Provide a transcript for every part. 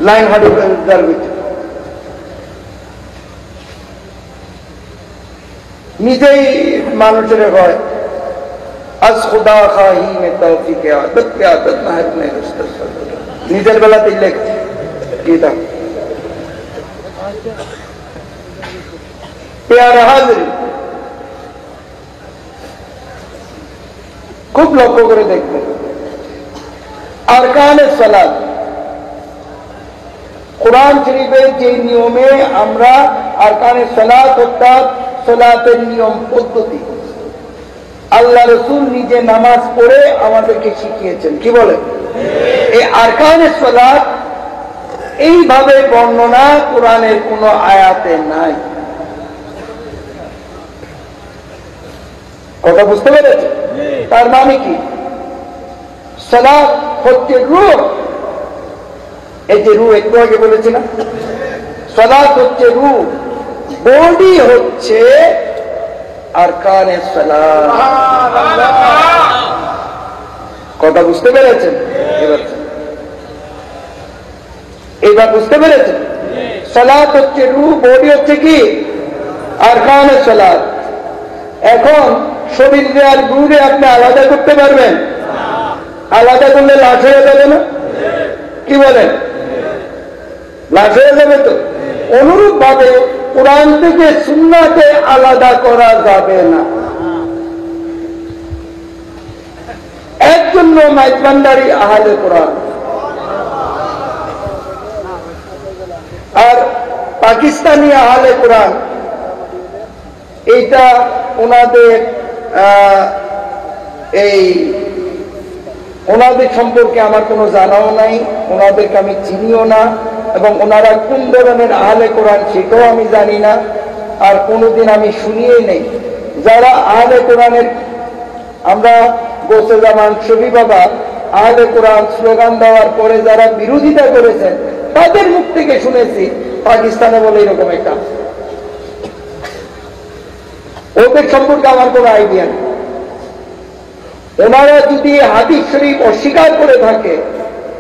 Line হাঁটুটার ভিতরে নিজেই মানুষের হয় আজ খুদা খাহি মে তৌফিক আদত কে আদত না है अपने নিজের বেলাতেই লেখছে কি দাম প্যারা হাজির খুব লক্ষ্য করে দেখবেন আরকানে সালাত কোরআন শরীফের যে নিয়মে আমরা আরকানে সালাত অর্থাৎ সালাতের নিয়ম পদ্ধতি আল্লাহ রাসূল নিজে নামাজ পড়ে আমাদেরকে শিখিয়েছেন কি বলে এই আরকানে সালাত এইভাবে বর্ণনা কোরআনের কোন আয়াতে নাই কথা বুঝতে পেরেছেন তার মানে কি সালাত হচ্ছে রূহ এই যে রূহ একটু আগে বলেছি না সালাত হচ্ছে রূহ বডি হচ্ছে আরকানে সালাত কথা বুঝতে পেরেছেন এবার বুঝতে পেরেছেন সালাত হচ্ছে রূহ বডি হচ্ছে কি আরকানে সালাত এখন শরীরে আর রূহে আপনি আলাদা করতে পারবেন আলাদা করলে লাশ হয়ে যাবে না কি বলেন লাশ হয়ে যাবে তো অনুরূপ ভাবে কোরআন থেকে সুন্নাহকে আলাদা করা যাবে না এর জন্য মাইজবান্ডারি আহলে কোরআন আর পাকিস্তানি আহলে কোরআন এইটা ওনাদের ওনাদের সম্পর্কে আমার কোনো জানাও নাই ওনাদেরকে আমি চিনিও না এবং ওনারা কোন ধরনের আহলে কোরআন সেটাও আমি জানি না আর কোনোদিন আমি শুনিয়েই নেই যারা আহলে কোরআনের আমরা গোসে জামান শফি বাবা আহলে কোরআন স্লোগান দেওয়ার পরে যারা বিরোধিতা করেছেন তাদের মুখ থেকে শুনেছি পাকিস্তানে বলে এরকম একটা ওদের সম্পর্কে আমার কোনো আইডিয়া নেই ওনারা যদি হাদিস শরীফ অস্বীকার করে থাকে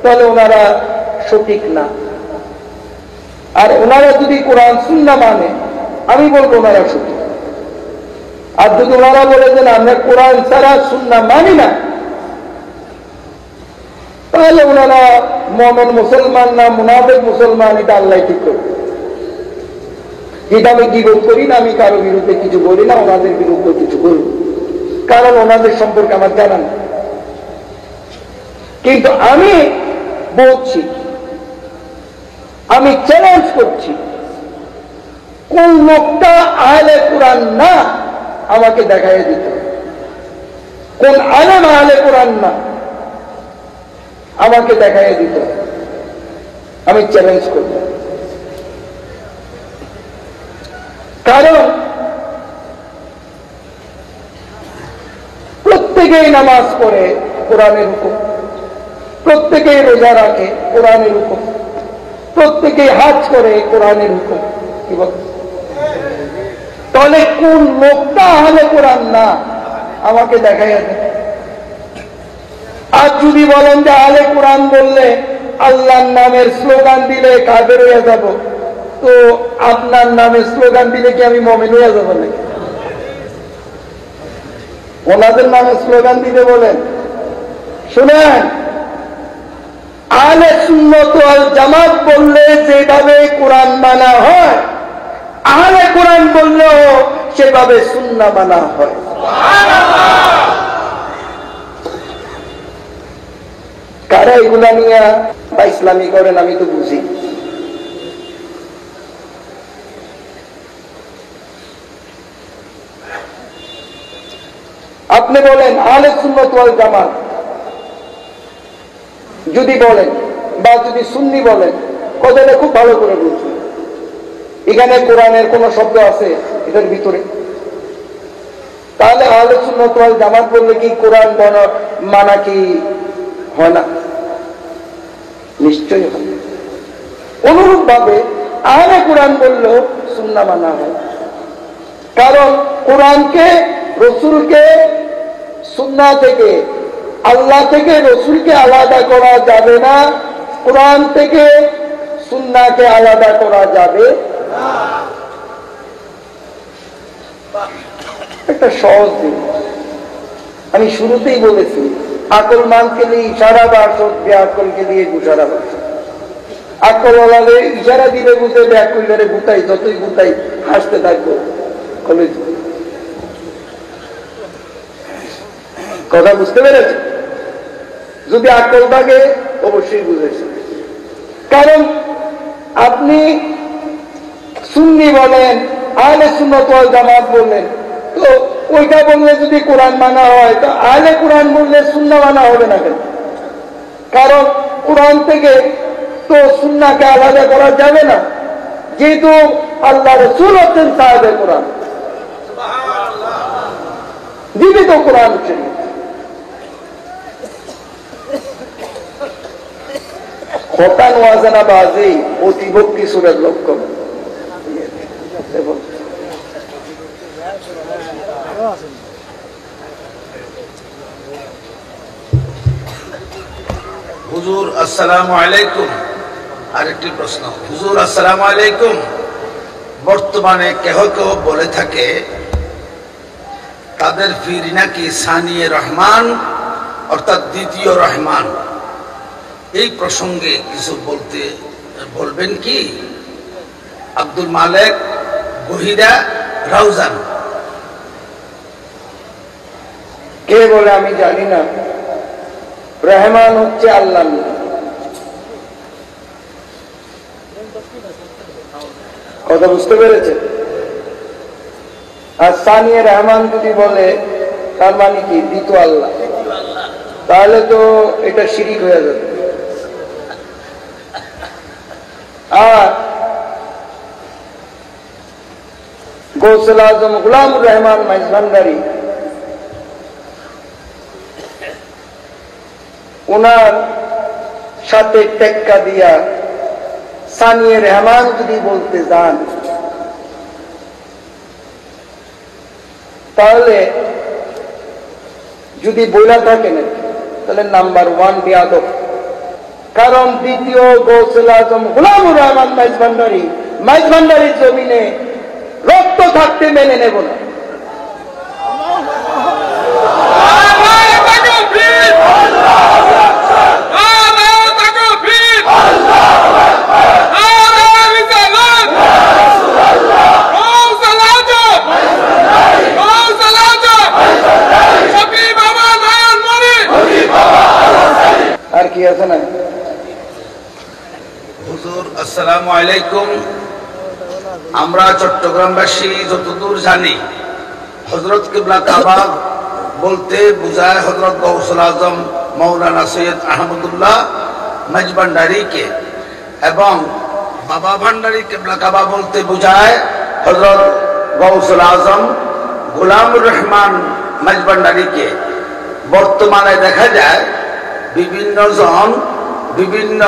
তাহলে ওনারা সঠিক না আর ওনারা যদি কোরআন সুন্নাহ মানে আমি বলবো ওনারা সঠিক আর যদি ওনারা বলে যে আমরা কোরআন ছাড়া সুন্নাহ মানি না তাহলে ওনারা মুমিন মুসলমান না মুনাফিক মুসলমান এটা আল্লাহ ঠিক করবে যেটা আমি গীবত করি না আমি কারো বিরুদ্ধে কিছু বলি না ওনাদের বিরুদ্ধে কিছু বলব কারণ ওনাদের সম্পর্কে আমার জানা নেই কিন্তু আমি বলছি আমি চ্যালেঞ্জ করছি কোন লোকটা আহলে কোরআন না আমাকে দেখাইয়া দিতে কোন আলেম আহলে কোরআন না আমাকে দেখাইয়া দিতে আমি চ্যালেঞ্জ করব কারণ প্রত্যেকেই নামাজ পড়ে কোরআনের হুকুম প্রত্যেকেই রোজা রাখে কোরআনের হুকুম প্রত্যেকেই হাজ করে কোরআনের হুকুম কি বল তাহলে কোন লোকটা আহলে কোরআন না আমাকে দেখাইয়া দেয় আর যদি বলেন যে আহলে কোরআন বললে আল্লাহর নামের স্লোগান দিলে কাফের হয়ে যাব তো আপনার নামে স্লোগান দিলে কি আমি মুমিন হয়ে যাব নাকি ওনাদের নামে স্লোগান দিতে বলেন শুনেন আহলে সুন্নাত ওয়াল জামাত বললে যেভাবে কোরআন মানা হয় আহলে কোরআন বললেও সেভাবে সুন্নাহ মানা হয় কারা এগুলা নিয়ে বা ইসলামী করেন আমি তো বুঝি আপনি বলেন আহলে সুন্নাত ওয়াল জামাত যদি বলেন বা যদি সুন্নি বলেন কথাটা খুব ভালো করে বুঝবেন এখানে কোরআনের কোন শব্দ আছে এটার ভিতরে তাহলে আহলে সুন্নাত ওয়াল জামাত বললে কি কোরআন মানা কি হয় না নিশ্চয়ই হয় অনুরূপ ভাবে আহলে কোরআন বললেও সুন্নাহ মানা হয় কারণ কোরআনকে রসুলকে সুন্নাহ থেকে আল্লাহ থেকে রসুলকে আলাদা করা যাবে না কোরআন থেকে সুন্নাহকে আলাদা করা যাবে না। একটা সহজ জিনিস আমি শুরুতেই বলেছি, আকল মানকে দিয়ে ইশারা বাসক, বেআকলকে দিয়ে গুসারা বাসক। আকল ওলালে ইশারা দিলে বুঝে, বেআকলরে গুতাই, যতই গুতাই হাসতে থাকবো। কথা বুঝতে পেরেছে? যদি আকল থাকে অবশ্যই বুঝেছে। কারণ আপনি সুন্নি বলেন, আহলে সুন্নাত ওয়াল জামাত বললেন, তো ওইটা বললে যদি কোরআন মানা হয়, তো আহলে কোরআন বললে সুন্নাহ মানা হবে না কেন? কারণ কোরআন থেকে তো সুন্নাহকে আলাদা করা যাবে না, যেহেতু আল্লাহ রাসূল হচ্ছেন সাহেবে কোরআন, জীবিত কোরআন শরীফ। খতান ওয়াজানা বাজি অতিভক্তি সুরের লক্ষণ। হুজুর আসসালামু আলাইকুম। আরেকটি প্রশ্ন, হুজুর আসসালামু আলাইকুম। বর্তমানে কেহ কেহ বলে থাকে তাদের পীর নাকি সানিয়ে রহমান, অর্থাৎ দ্বিতীয় রহমান। এই প্রসঙ্গে কিছু বলবেন কি? আব্দুল মালেক বহিরা, রাউজান। কে বলে আমি জানি না। রহমান হচ্ছে আল্লাহ। কথা বুঝতে পেরেছে? আর সানিয়ে রহমান যদি বলে, তার মানে কি দ্বিতীয় আল্লাহ, তাহলে তো এটা শিরিক হয়ে যাবে। আর গৌসুল আজম গোলামুর রহমান মাইজভান্ডারী, ওনার সাথে টেক্কা দিয়া সানিয়ে রহমান যদি বলতে যান, তাহলে যদি বইলা থাকেন, তাহলে নাম্বার 1 বিয়াদব। কারণ দ্বিতীয় গৌসুল আজম গোলামুর রহমান মাইজভান্ডারীর জমিনে রক্ত থাকতে মেনে নেব না। আর কি আছে না? হুজুর আসসালামু আলাইকুম। আমরা চট্টগ্রামবাসী যতদূর জানি, হযরত কিবলা কাবা বলতে বুঝায় হযরত গৌসুল আজম মাওলানা সৈয়দ আহমদুল্লাহ মাইজভান্ডারীকে, এবং বাবা ভান্ডারী কিবলা কাবা বলতে বুঝায় হযরত গৌসুল আজম গোলামুর রহমান মাইজভান্ডারীকে। বর্তমানে দেখা যায় বিভিন্ন জন বিভিন্ন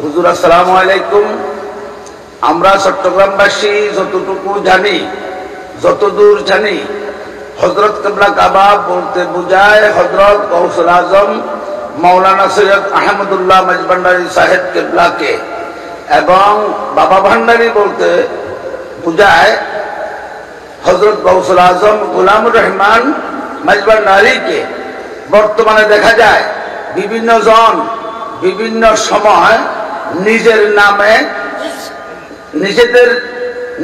হুজুর আসসালামু আলাইকুম। আমরা চট্টগ্রামবাসী যতটুকু জানি, যতদূর জানি, হযরত কিবলা কাবা বলতে বুঝায় হযরত গৌসুল আজম মাওলানা সৈয়দ আহমদুল্লাহ মাইজভান্ডারী সাহেব কিবলাকে, এবং বাবা ভান্ডারী বলতে বুঝায় হযরত গৌসুল আজম গোলামুর রহমান মাইজভান্ডারীকে। বর্তমানে দেখা যায় বিভিন্ন জন বিভিন্ন সময় নিজের নামে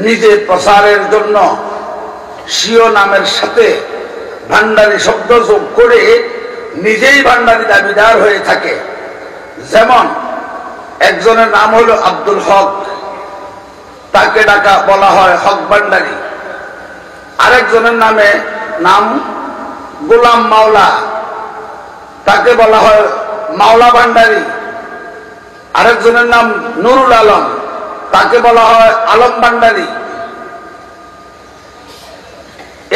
নিজে প্রচারের জন্য স্বীয় নামের সাথে ভান্ডারী শব্দ যোগ করে নিজেই ভান্ডারী দাবিদার হয়ে থাকে। যেমন একজনের নাম হলো আব্দুল হক, তাকে ডাকা বলা হয় হক ভান্ডারী। আরেকজনের নাম গোলাম মাওলা, তাকে বলা হয় মাওলা ভান্ডারী। আরেকজনের নাম নুরুল আলম, তাকে বলা হয় আলম ভান্ডারী।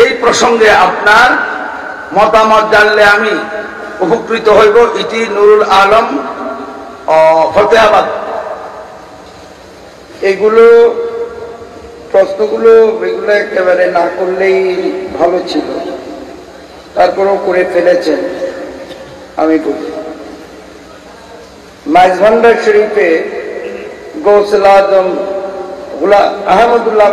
এই প্রসঙ্গে আপনার মতামত জানলে আমি উপকৃত হইব। ইতি নুরুল আলম, ফতেহাবাদ। এগুলো প্রশ্নগুলো এগুলো একেবারে না করলেই ভালো ছিল, তারপরেও করে ফেলেছেন। আমি বলি মাইজভান্ডার শরীফে গৌসুল আজম আহমদুল্লাহ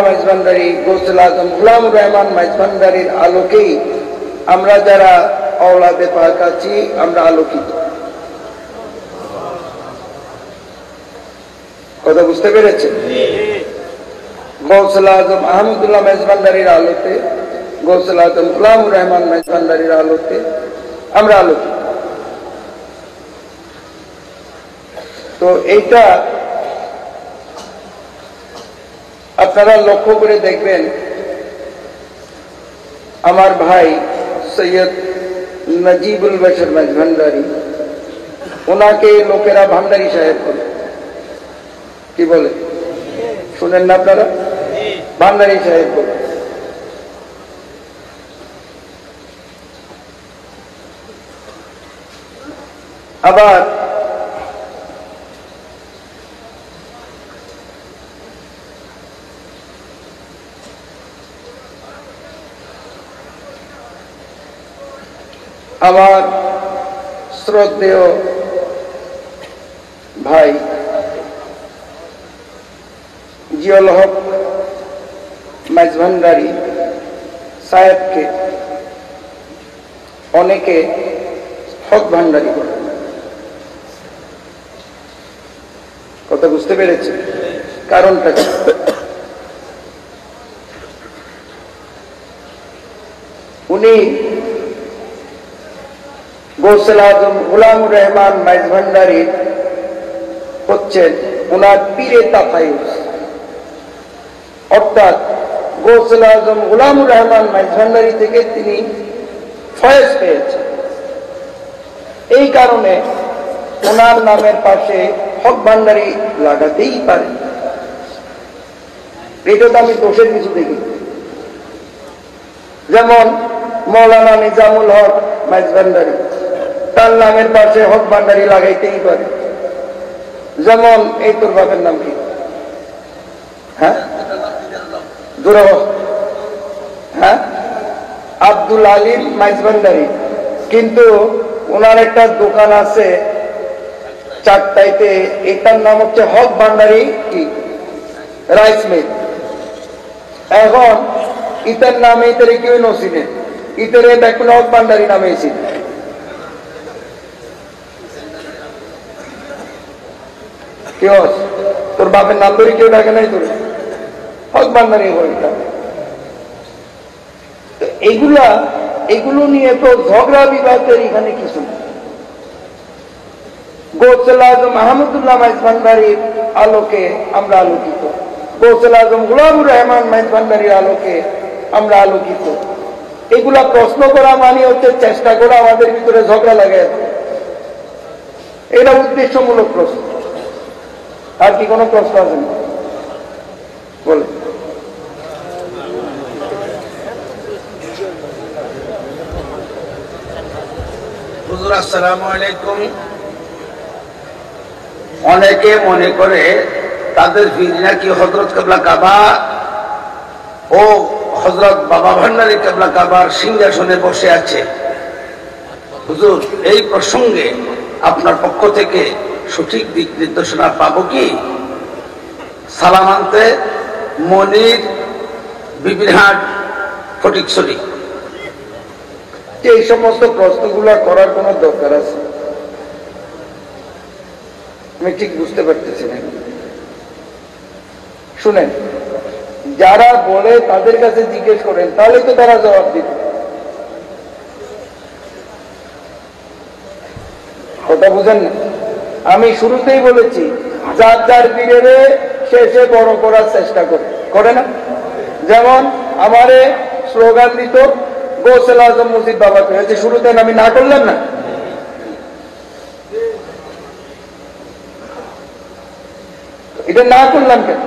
মাইজভান্ডারী গৌসুল আজম গুলামুর রহমান মাইজভান্ডারীর আলোকেই আমরা যারা আওলাদে পাক আছি আমরা আলোকিত। কথা বুঝতে পেরেছেন? গৌসুল আজম আহমদুল্লাহ মাইজভান্ডারীর আলোতে, গৌসুল আজম গুলামুর রহমান মাইজভান্ডারীর আলোতে আমরা আলোকিত। তো এইটা আপনারা লক্ষ্য করে দেখবেন, আমার ভাই সৈয়দ নজিবুল বশর মাইজভান্ডারী, ওনাকে লোকেরা ভান্ডারী সাহেব বলে। কি বলে শুনেন না আপনারা? ভান্ডারী সাহেব বলে। আবার আমার শ্রদ্ধেয় ভাই জিয়াউল হক মাইজভান্ডারী সাহেবকে অনেকে হক ভান্ডারী বলে। কথা বুঝতে পেরেছে? কারণটা কি? উনি গৌসুল আজম গুলামুর রহমান মাইজভান্ডারী হচ্ছেন ওনার পীরে তাফায়ুজ, অর্থাৎ গৌসুল আজম গুলামুর রহমান মাইজভান্ডারী থেকে তিনি ফয়েজ পেয়েছেন। এই কারণে ওনার নামের পাশে হক ভান্ডারী লাগাতেই পারে। এটা তো আমি দোষের কিছু দেখি। যেমন মৌলানা নিজামুল হক মাইজভান্ডারী, তার নামের পাশে হক ভান্ডারী লাগাইতেই পারে। যেমন এই তোর বাপের নাম কি? হ্যাঁ, হ্যাঁ, আব্দুল আলিম মাইজভান্ডারী, কিন্তু ওনার একটা দোকান আছে চারটাইতে, এটার নাম হচ্ছে হক ভান্ডারী কি রাইস মিল। এখন ইতার নামে ইতারে কেউ নসিনে, ইতারে দেখুন হক ভান্ডারী নামে এসে। কেউ তোর বাপের নাম ধরে কেউ ডাকে নাই, তোর হক ভান্ডারী বলটা। এগুলো নিয়ে তো ঝগড়া বিবাদের এখানে কিছু না। গৌসুল আজম আহমদুল্লাহ মাইজভান্ডারীর আলোকে আমরা আলোকিত, গৌসুল আজম গুলামুর রহমান মাইজভান্ডারীর আলোকে আমরা আলোকিত। এগুলা প্রশ্ন করা মানে হচ্ছে চেষ্টা করা আমাদের ভিতরে ঝগড়া লাগায়। এটা উদ্দেশ্যমূলক প্রশ্ন। আর কি কোনো প্রশ্ন আছে না? বলে হুজুর আসসালামু আলাইকুম। অনেকে মনে করে তাদের পীর নাকি হযরত কেবলা কাবা ও হযরত বাবা ভান্ডারী কেবলা কাবার সিংহাসনে বসে আছে। হুজুর, এই প্রসঙ্গে আপনার পক্ষ থেকে সঠিক দিক নির্দেশনা পাবো কি? সালাম আনতে মনির বিবিরহাট ফটিকছড়ি। এই সমস্ত প্রশ্নগুলো করার কোন দরকার আছে? আমি ঠিক বুঝতে পারতেছি না। শুনেন, যারা বলে তাদের কাছে জিজ্ঞেস করেন, তাহলে তো তারা জবাব দিবে। কথা বুঝেন না? আমি শুরুতেই বলেছি, যার যার পীরের শেষে বড় করার চেষ্টা করে না। যেমন আমারে স্লোগান দিত গৌসুল আজম মসজিদ বাবাকে, হয়েছে শুরুতে আমি না করলাম না। এটা না করলাম কেন?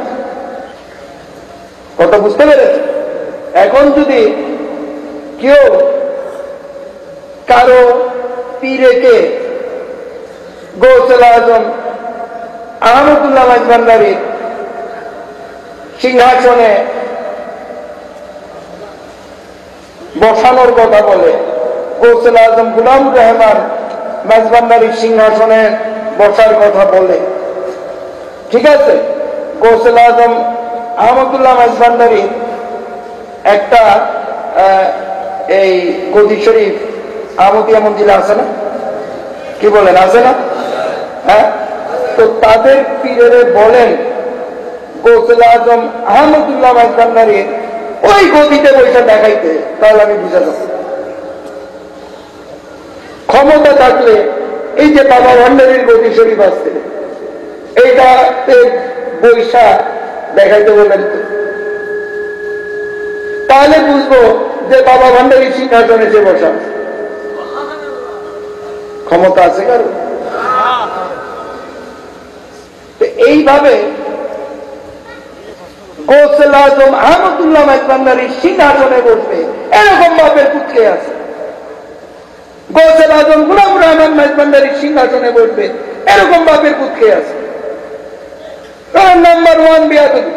কথা বুঝতে পেরেছি? এখন যদি কেউ কারো পীরেকে গৌসুল আজম আহমদুল্লাহ মাইজভান্ডারীর সিংহাসনে বসানোর কথা বলে, গৌসুল আজম গুলামুর রহমান মেজবান্ডারির সিংহাসনে বসার কথা বলে, ঠিক আছে? গৌসুল আজম আহমদুল্লাহ মেজবান্ডারি একটা এই গদি শরীফ আহমদিয়া মঞ্জিলে আছে না, কি বলেন, আছে না? হ্যাঁ, তো তাদের পীরেরে বলেন গৌসুল আজম আহমদুল্লাহ মেজবান্ডারি ওই গদিতে বসে দেখাইতে, তাহলে আমি বুঝে যাব। ক্ষমতা থাকলে এই যে বাবা ভান্ডারীর গদি শরীফ আসছে এইটাতে বৈশা দেখাইতে বলেন তো, তাহলে বুঝবো যে বাবা ভান্ডারী সিংহাসনে সে বসা। ক্ষমতা আছে কারো? এইভাবে গৌসুল আজম আহমদুল্লাহ মেজবান্ডারির সিংহাসনে বসবে এরকম বাপের পুত্রে আছে। গৌসুল আজম গুলামুর রহমান মেজবান্ডারির সিংহাসনে বসবে এরকম বাপের পুত্রে আছে। নাম্বার 1 বিয়াদবি।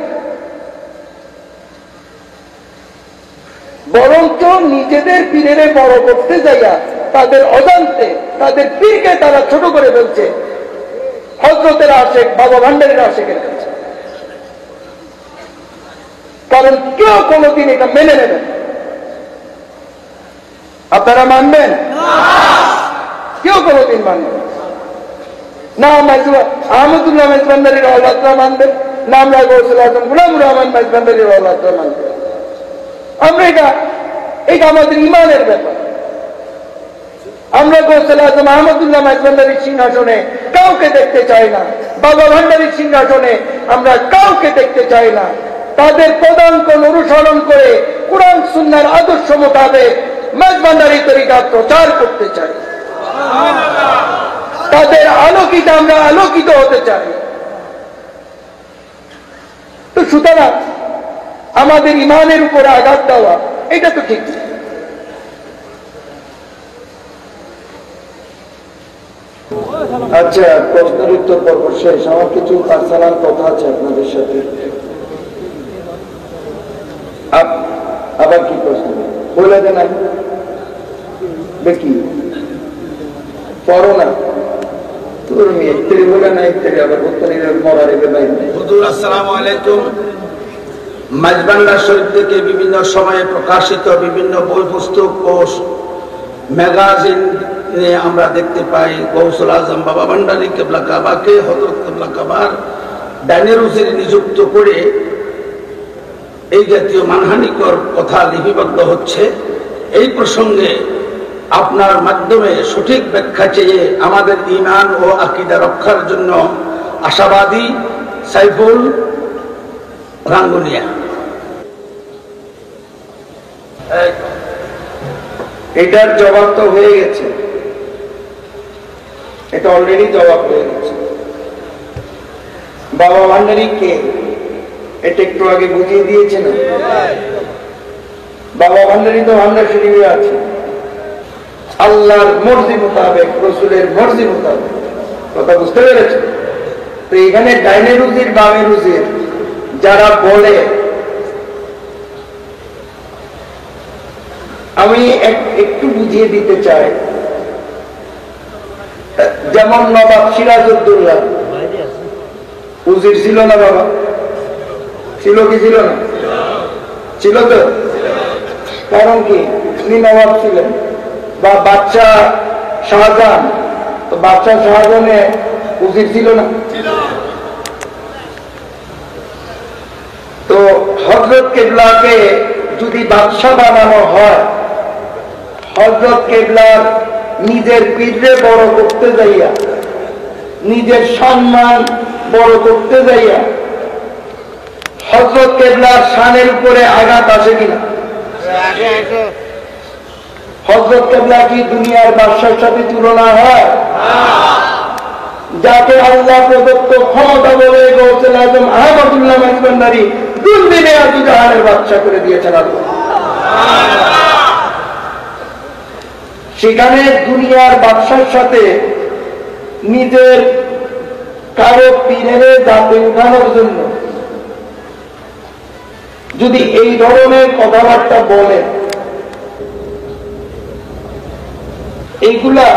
বরঞ্চ নিজেদের পীরেরে বড় করতে যাইয়া তাদের অজান্তে তাদের পীরকে তারা ছোট করে ফেলছে হযরতের আশেক বাবা ভান্ডারীর আশেকের কাছে। কারণ কেউ কোনদিন এটা মেনে নেবেন, আপনারা মানবেন? কেউ কোনদিন মানবেন না। আহমদুল্লাহ মেজবান্ডারির ওলাদরা মানবেন না, আমরা গৌসুল আজম গুলামুর রহমান মেজবান্ডারির ওলাদরা মানবেন। আমরা এটা আমাদের ইমানের ব্যাপার। আমরা গৌসুল আজম আহমদুল্লাহ মেজবান্ডারির সিংহাসনে কাউকে দেখতে চাই না, বাবা ভান্ডারীর সিংহাসনে আমরা কাউকে দেখতে চাই না। তাদের পদাঙ্কন অনুসরণ করে কুরআন সুন্নাহর আদর্শ মোতাবেক মেজবান্ডারী তরিকা প্রচার করতে চাই। তাদের আলোকিত আমরা আলোকিত হতে চাই। তো সুতরাং আমাদের ইমানের উপরে আঘাত দেওয়া এটা তো ঠিক। আচ্ছা, প্রশ্নের উত্তর পর্ব শেষ। আমার কিছু পার্সোনাল কথা আছে আপনাদের সাথে। আবার কি প্রশ্ন বলে দেন? দেখি পড়ো না, তুমি ইত্যাদি বলে না, ইত্যাদি আবার উত্তরে মরা রেখে বাইরে। হুজুর আসসালামু আলাইকুম। মেজবান্ডার শরীফ থেকে বিভিন্ন সময়ে প্রকাশিত বিভিন্ন বই পুস্তক ও ম্যাগাজিন আমরা দেখতে পাই গৌসুল আজম বাবা ভান্ডারী কেবলা কাবাকে হযরত কেবলা কাবার ডাইনের উজিরে নিযুক্ত করে এই জাতীয় মানহানিকর কথা লিপিবদ্ধ হচ্ছে। এই প্রসঙ্গে আপনার মাধ্যমে সঠিক ব্যাখ্যা চেয়ে আমাদের ঈমান ও আকীদা রক্ষার জন্য আশাবাদী সাইফুল রাঙ্গুনিয়া। এটার জবাব তো হয়ে গেছে, এটা অলরেডি জবাব হয়ে গেছে। বাবা ভান্ডারী কে এটা একটু আগে বুঝিয়ে দিয়েছে না? বাবা ভান্ডারী তো ভান্ডার শরীফে আছে, আল্লাহর মর্জি মোতাবেক, রসুলের মর্জি মোতাবেক। কথা বুঝতে পেরেছে? তো এখানে ডাইনে রুজির বামে রুজির যারা বলে, আমি একটু বুঝিয়ে দিতে চাই। যেমন নবাব সিরাজউদ্দৌলা উজির ছিল না বাবা? ছিল কি ছিল না? ছিল তো। কারণ কি? তিনি নবাব ছিলেন। বা বাদশা শাহজাহান, তো বাদশা শাহজাহানে উজির ছিল না? তো হযরত কেবলাকে যদি বাদশা বানানো হয়, হযরত কেবলার নিজের পীররে বড় করতে যাইয়া, নিজের সম্মান বড় করতে যাইয়া হযরত কেবলার শানের উপরে আঘাত আসে কিনা? হযরত কেবলা কি দুনিয়ার বাদশার সাথে তুলনা হয়? যাকে আল্লাহ প্রদত্ত ক্ষমতা বলে গৌসুল আজম আহমদুল্লাহ মেজবান্ডারী দুর্দিনে আবু জাহালের বাদশা করে দিয়েছেন আল্লাহ। সেখানে দুনিয়ার বাদশার সাথে নিজের কারো পীরের জাতে উঠানোর জন্য যদি এই ধরনের কথাবার্তা বলে, এইগুলা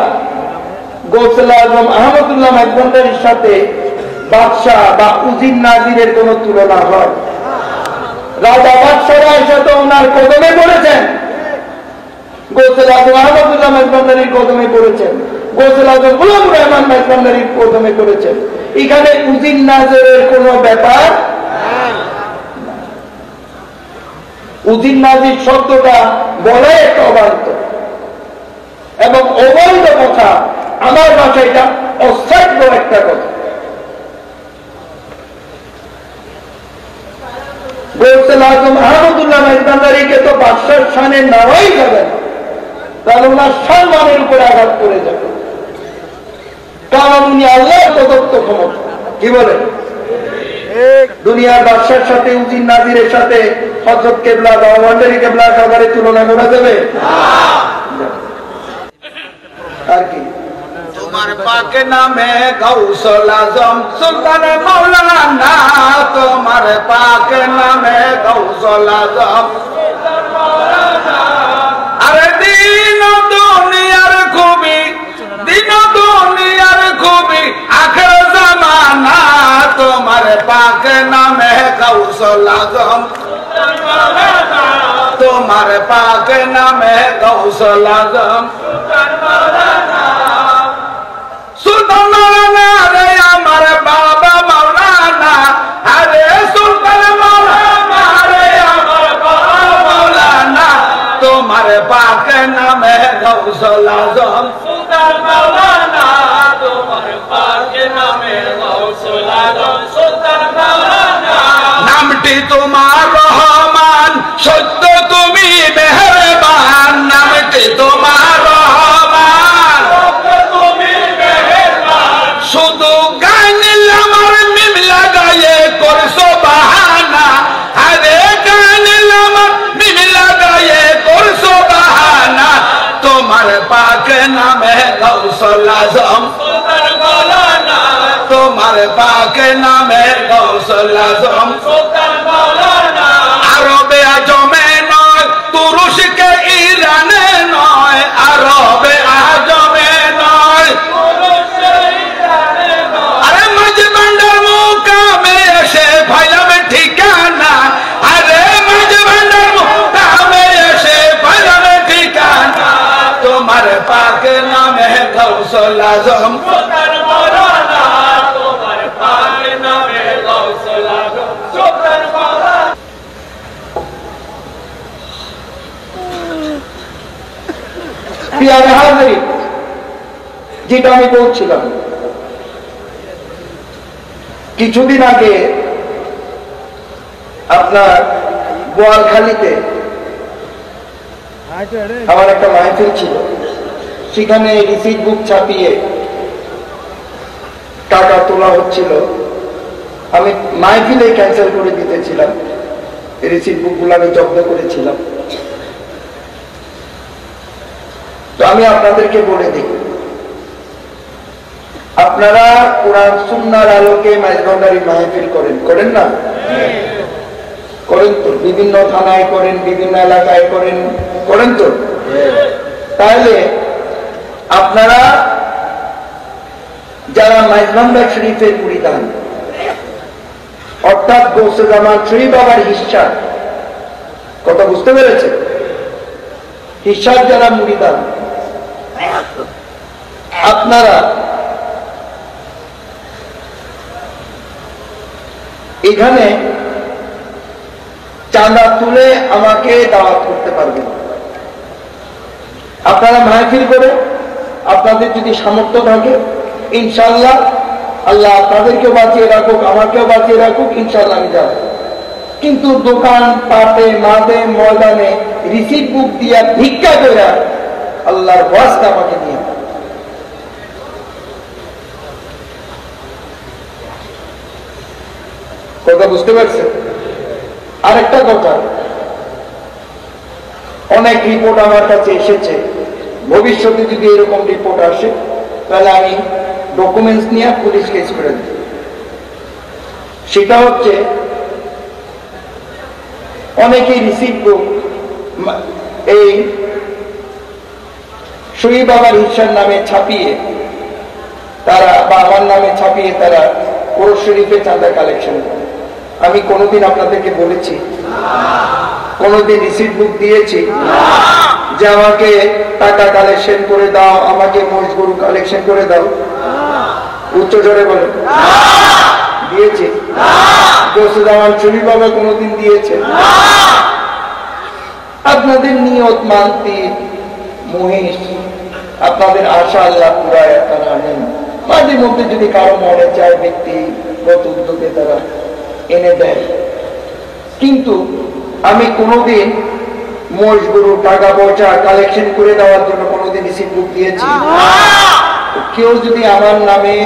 গৌসুল আজম আহমদুল্লাহ মাইজভান্ডারীর সাথে বাদশাহ বা উজির নাজিরের কোন তুলনা হয়? রাজা বাদশাহরা সাথে ওনার কদমে পড়েছেন, গৌসুল আজম আহমদুল্লাহ মাইজভান্ডারীর কদমে পড়েছেন, গৌসুল আজম গোলাম রহমান মাইজভান্ডারীর কদমে পড়েছেন। এখানে উজির নাজিরের কোন ব্যাপার। উজির নাজির শব্দটা বলে একটা অবান্ত এবং অবৈধ কথা, আমার ভাষায় এটা অসাধ্য একটা কথা। গৌসুল আজম আহমদুল্লাহ মাইজভান্ডারীকে তো বাদশার শানে নেওয়াই যাবে না, তাহলে ওনার সম্মানের উপরে আঘাত করে যাবে, কারণ উনি আল্লাহর প্রদত্ত ক্ষমতা। কি বলে? দুনিয়ার বাদশার সাথে উজির নাজিরের সাথে হযরত কেবলা বা ভান্ডারী কেবলা কাবারে তুলনা করা যাবে? আর কি? তোমার পাক নামে গৌসুল আজম সুলতান মাওলানা, তোমার পাক নামে গৌসুল আজম সুলতান মাওলানা। আরে দিন দুনিয়ার খুবই, দিন দুনিয়ার খুবই আখির জামানা, তোমার পাক নামে গৌসুল আজম সুলতান মাওলানা, তোমার পাক নামে গৌসুল আজম সুলতান মাওলানা। সুলতান মাওলানা রে আমার বাবা মাওলানা, আরে সুলতান মাওলানা রে আমার বাবা মাওলানা, তোমার পাক নামে গৌসুল আজম সুলতান মাওলানা, তোমার পাক নামে গৌসুল আজম সুলতান মাওলানা। নামটি তোমার রহমান, সত্য তুমি মেহেরবান, নামটি তোমার রহমান, শুধু গাইল আমার মিম লাগায়ে করছো বাহানা, আরে গাইল আমার মিম লাগায়ে করছো বাহানা, তোমার পাক নামে গৌসুল আজম সুলতান মাওলানা, তোমার পাক নামে গৌসুল আজম সুলতান মাওলানা। আরবে আজমে নয়, তুরস্কে ইরানে নয়, আরবে আজমে নয়, ঠিকানা, আরে মাঝভান্ডার মুকামে এসে ভাইলামে ঠিকানা, তোমার পাক নামে গৌসুল আজম সুলতান মাওলানা, তোমার পাক নামে গৌসুল আজম সুলতান মাওলানা। প্রিয় হাজির, যেটা আমি বলছিলাম, কিছুদিন আগে আপনার বোয়ালখালীতে আমার একটা মাহফিল ছিল, সেখানে রিসিট বুক ছাপিয়ে টাকা তোলা হচ্ছিল। আমি মাহফিলে ক্যান্সেল করে দিতেছিলাম, রিসিট বুক গুলো আমি জব্দ করেছিলাম। তো আমি আপনাদেরকে বলে দিই, আপনারা কোরআন সুন্নাহর আলোকে মাইজভান্ডারী মাহফিল করেন, করেন না? করেন তো, বিভিন্ন থানায় করেন, বিভিন্ন এলাকায় করেন, করেন তো। তাহলে আপনারা যারা মাইজভান্ডার শরীফের মুরিদান, অর্থাৎ গৌসে জামান শরীফ বাবার হিস্সা, কথা বুঝতে পেরেছে? হিস্সার যারা মুরিদান, আপনারা এখানে চাঁদা তুলে আমাকে দাওয়াত করতে পারবেন। আপনারা মাহফিল করে আপনাদের যদি সামর্থ্য থাকে, ইনশাআল্লাহ আল্লাহ আপনাদেরকেও বাঁচিয়ে রাখুক, আমাকেও বাঁচিয়ে রাখুক, ইনশাআল্লাহ আমি যাব। কিন্তু দোকান পাটে মাঠে ময়দানে রিসিট বুক দিয়া ভিক্ষা করে আল্লাহর ওয়াস্তে আমাকে নিয়ে, কথা বুঝতে পারছেন? আরেকটা কথা, অনেক রিপোর্ট আমার কাছে এসেছে, ভবিষ্যতে যদি এরকম রিপোর্ট আসে তাহলে আমি ডকুমেন্টস নিয়ে পুলিশ কেস করে দেব। সেটা হচ্ছে অনেকেই রিসিট বুক এই শহীদ বাবার হিসার নামে ছাপিয়ে তারা বা আমার নামে ছাপিয়ে তারা ওরস শরীফে চাঁদা কালেকশন করে। আমি কোনোদিন আপনাদেরকে বলেছি, কোনোদিন রিসিট বুক দিয়েছি যে আমাকে টাকা কালেকশন করে দাও, আমাকে মহিষ গরু কালেকশন করে দাও? উচ্চ জোরে বলে দিয়েছি? গৌসুজ্জামান শরীফ বাবা কোনোদিন দিয়েছে? আপনাদের নিয়ত মানতি মহিষ, আপনাদের আশা আল্লাহ পুরায় আপনারা আনেন। মাঝে মধ্যে যদি কারো মনে চায় ব্যক্তিগত উদ্যোগে তারা এনে দেয়, কিন্তু আমি কোনোদিন মহিষ গরু টাকা পয়সা কালেকশন করে দেওয়ার জন্য কোনোদিন রিসিট বুক দিয়েছি? কেউ যদি আমার নামে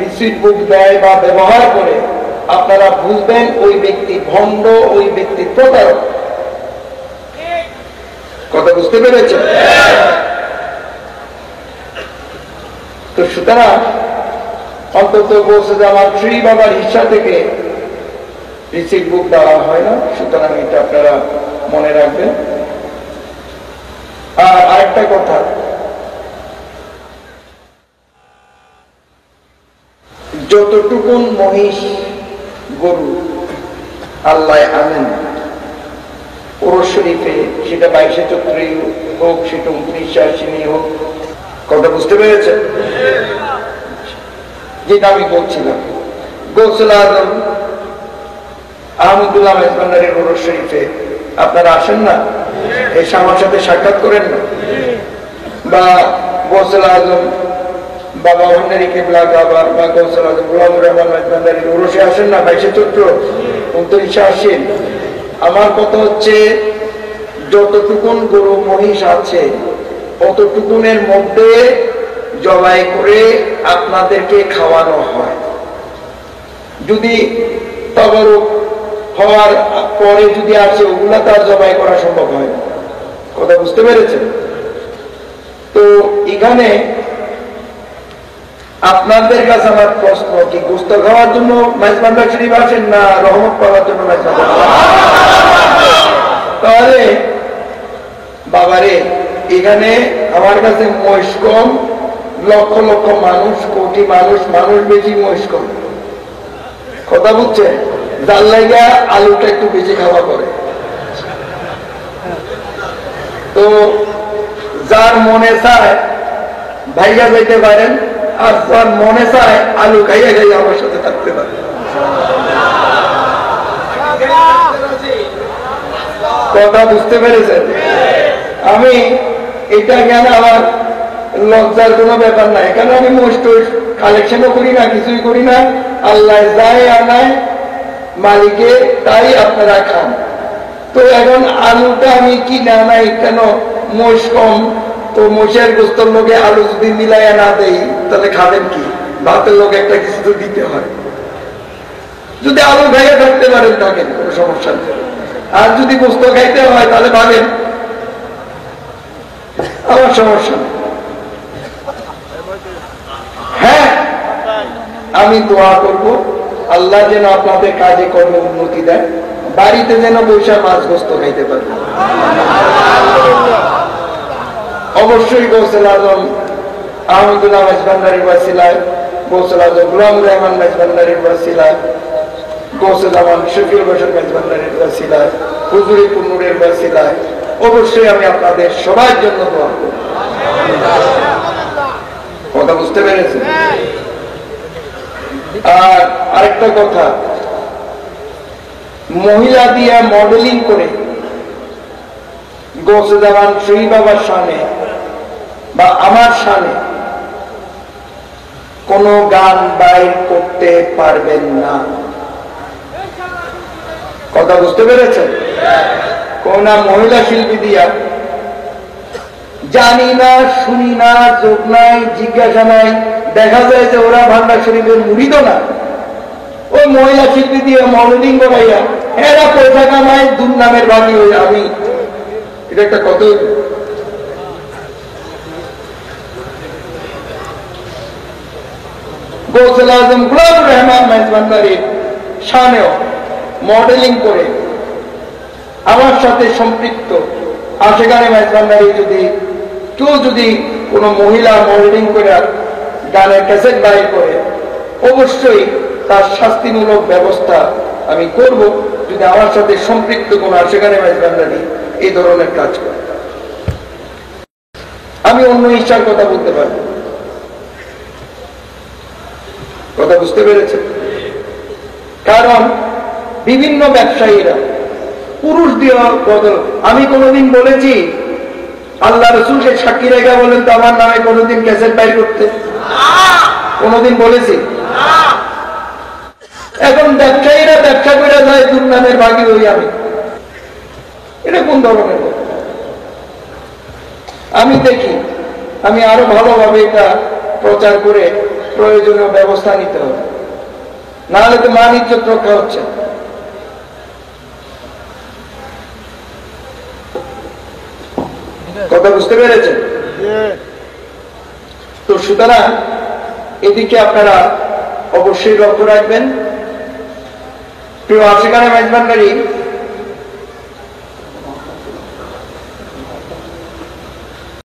রিসিট বুক দেয় বা ব্যবহার করে, আপনারা বুঝবেন ওই ব্যক্তি ভণ্ড, ওই ব্যক্তি প্রতারক। কথা বুঝতে পেরেছেন? তো সুতরাং অন্তত গৌসুজ্জামান শ্রী বাবার হিসা থেকে রিসিট বুক দেওয়া হয় না। সুতরাং এটা আপনারা মনে রাখবেন। আর আরেকটা কথা, যতটুকুন মহিষ গরু আল্লাহ আনেন ওরস শরীফে, সেটা 22 চৈত্রই হোক, সেটা 29 আশ্বিনী হোক, কথা বুঝতে পেরেছেন? যেটা আমি বলছিলাম, গৌসুল আজম আহমদুল্লাহ মেজবান্ডারির ওরস শরীফে আপনারা আসেন না? এসে আমার সাথে সাক্ষাৎ করেন না? বা গৌসুল আজম বাবা ভান্ডারী কেবলা কাবার বা গৌসুল আজম গোলামুর রহমান মেজবান্ডারির ওরসে আসেন না? 22 চৈত্র 29 আশ্বিন। আমার কথা হচ্ছে, যতটুকুন গরু মহিষ আছে অতটুকুনের মধ্যে জবাই করে আপনাদেরকে খাওয়ানো হয়। যদি তবরক হওয়ার পরে যদি আসে, ওগুলা তার জবাই করা সম্ভব হয় না। কথা বুঝতে পেরেছেন? তো এখানে আপনাদের কাছে আমার প্রশ্ন, কি গোস্ত খাওয়ার জন্য মেজবান্ডার শরীফ আসেন না রহমত পাওয়ার জন্য মেজবান্ডার? তাহলে বাবারে, এখানে আমার কাছে মহিষ কম, লক্ষ লক্ষ মানুষ, কোটি মানুষ, মানুষ বেশি, মহিষ কম। কথা বুঝছে? যার লাগা আলুটা একটু বেশি খাওয়া করে। তো যার মনে চায় ভাইয়া যাইতে পারেন, আর যার মনে চায় আলু খাইয়া খাইয়া আমার সাথে থাকতে পারে। কথা বুঝতে পেরেছেন? আমি এটা জ্ঞান আমার লজ্জার কোনো ব্যাপার নাই, কেন আমি মোস্ট কালেকশনও করি না, কিছুই করি না। আল্লাহ যায় আনায় মালিকে, তাই আপনারা খান। তো এখন আলুটা আমি কি না নাই, কেন মোষ কম, তো মোষের গোস্তর লোকে আলু যদি মিলাইয়া না দেই তাহলে খাবেন কি? ভাতের লোকে একটা কিছু তো দিতে হয়। যদি আলু খাইয়া থাকতে পারেন থাকেন, কোনো সমস্যা নেই। আর যদি গোস্ত খাইতে হয় তাহলে ভাবেন, আমার সমস্যা নেই। হ্যাঁ, আমি দোয়া করব আল্লাহ যেন আপনাদের কাজে কর্মে উন্নতি দেয়, বাড়িতে যেন বৈশাখ মাছ গোস্ত খাইতে পারে। অবশ্যই গৌসুল আজম আহমদুল্লাহ মেজবান্ডারির ওয়াসিলায়, গৌসুল আজম গোলামুর রহমান মেজবান্ডারির ওয়াসিলায়, গৌসুজ্জামান শফিউল বাশার মেজবান্ডারির ওয়াসিলায়, হুজুরি কুন্নুরের ওয়াসিলায় অবশ্যই আমি আপনাদের সবার জন্য দোয়া করব। কথা বুঝতে পেরেছেন? আর আরেকটা কথা, মহিলা দিয়া মডেলিং করে গৌসুজ্জামান শহীদ বাবার শানে বা আমার শানে কোন গান বাইর করতে পারবেন না। কথা বুঝতে পেরেছেন? কোন মহিলা শিল্পী দিয়া, জানি না, শুনি না, যোগ নাই, জিজ্ঞাসা নাই, দেখা যায় যে ওরা ভান্ডার শরীফের মুরিদ না, ওই মহিলা শিল্পী দিয়ে মডেলিং করাইয়া এরা পয়সা কামায়, দুর্নামের বাণী হয়ে আমি, এটা একটা কত। গৌসুল আজম গোলামুর রহমান মেজবান্ডারির শানেও মডেলিং করে আমার সাথে সম্পৃক্ত আশেকানে মেজবান্ডারি যদি কেউ যদি কোন মহিলা মডেলিং করে গানের ক্যাসেট বাইর করে, অবশ্যই তার শাস্তিমূলক ব্যবস্থা আমি করব যদি আমার সাথে সম্পৃক্ত কোন সেখানে মেজবান্ডারি এই ধরনের কাজ করে। আমি অন্য ইচ্ছার কথা বলতে পারি। কথা বুঝতে পেরেছে? কারণ বিভিন্ন ব্যবসায়ীরা পুরুষ দিয়ে বদল, আমি কোনোদিন বলেছি আল্লাহ রসুলকে সাক্ষী রেখা বলেন তো আমার নামে কোনোদিন ক্যাসেট বাইর করতে? কোনোদিন বলেছি? এখন ব্যবসায়ীরা ব্যবসা করে যায় দুর্নামের ভাগী হই আমি। এটা কোন ধরনের? আমি দেখি আমি আরো ভালোভাবে এটা প্রচার করে প্রয়োজনীয় ব্যবস্থা নিতে হবে, না হলে তো মান ইজ্জত রক্ষা হচ্ছে। কথা বুঝতে পেরেছেন? তো সুতরাং এদিকে আপনারা অবশ্যই লক্ষ্য রাখবেন। প্রিয় আশিকানা মেজবান্ডারি,